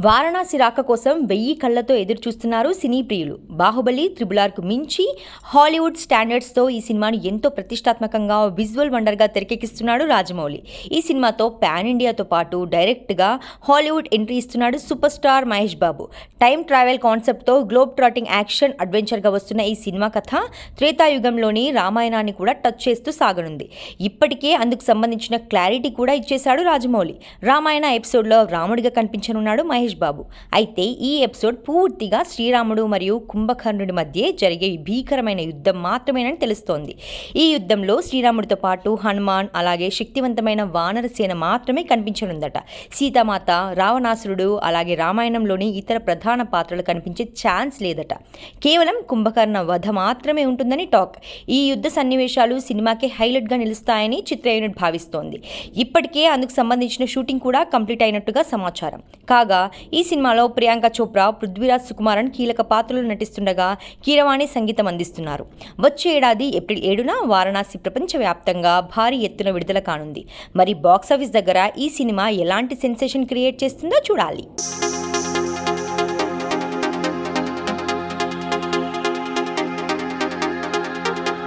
వారణాసి రాక కోసం 1000 కళ్లతో ఎదురు చూస్తున్నారు సినీ ప్రియులు. బాహుబలి, త్రిబుల్-ఆర్కు మించి హాలీవుడ్ స్టాండర్డ్స్తో ఈ సినిమాను ఎంతో ప్రతిష్టాత్మకంగా విజువల్ వండర్గా తెరకెక్కిస్తున్నాడు రాజమౌళి. ఈ సినిమాతో పాన్ ఇండియాతో పాటు డైరెక్ట్గా హాలీవుడ్ ఎంట్రీ ఇస్తున్నాడు super star Mahesh Babu. Time travel కాన్సెప్ట్తో గ్లోబ్ ట్రాటింగ్ యాక్షన్ అడ్వెంచర్గా వస్తున్న ఈ సినిమా కథ త్రేతాయుగంలోని రామాయణాన్ని కూడా టచ్ చేస్తూ సాగనుంది. ఇప్పటికే అందుకు సంబంధించిన క్లారిటీ కూడా ఇచ్చేశాడు రాజమౌళి. రామాయణ ఎపిసోడ్లో రాముడిగా కనిపించనున్నాడు మహేష్ బాబు. అయితే ఈ ఎపిసోడ్ పూర్తిగా శ్రీరాముడు మరియు కుంభకర్ణుడి మధ్య జరిగే భీకరమైన యుద్ధం మాత్రమేనని తెలుస్తోంది. ఈ యుద్ధంలో శ్రీరాముడితో పాటు హనుమాన్, అలాగే శక్తివంతమైన వానర సేన మాత్రమే కనిపించనుందట. సీతామాత, రావణాసురుడు, అలాగే రామాయణంలోని ఇతర ప్రధాన పాత్రలు కనిపించే ఛాన్స్ లేదట. కేవలం కుంభకర్ణ వధ మాత్రమే ఉంటుందని టాక్. ఈ యుద్ధ సన్నివేశాలు సినిమాకి హైలైట్గా నిలుస్తాయని చిత్ర యూనిట్ భావిస్తోంది. ఇప్పటికే అందుకు సంబంధించిన షూటింగ్ కూడా కంప్లీట్ అయినట్టుగా సమాచారం. కాగా ఈ సినిమాలో ప్రియాంక చోప్రా, పృథ్వీరాజ్ సుకుమారన్ కీలక పాత్రలు నటిస్తుండగా కీరవాణి సంగీతం అందిస్తున్నారు. వచ్చే ఏడాది ఏప్రిల్ 7న వారణాసి ప్రపంచవ్యాప్తంగా భారీ ఎత్తున విడుదల కానుంది. మరి బాక్సాఫీస్ దగ్గర ఈ సినిమా ఎలాంటి సెన్సేషన్ క్రియేట్ చేస్తుందో చూడాలి.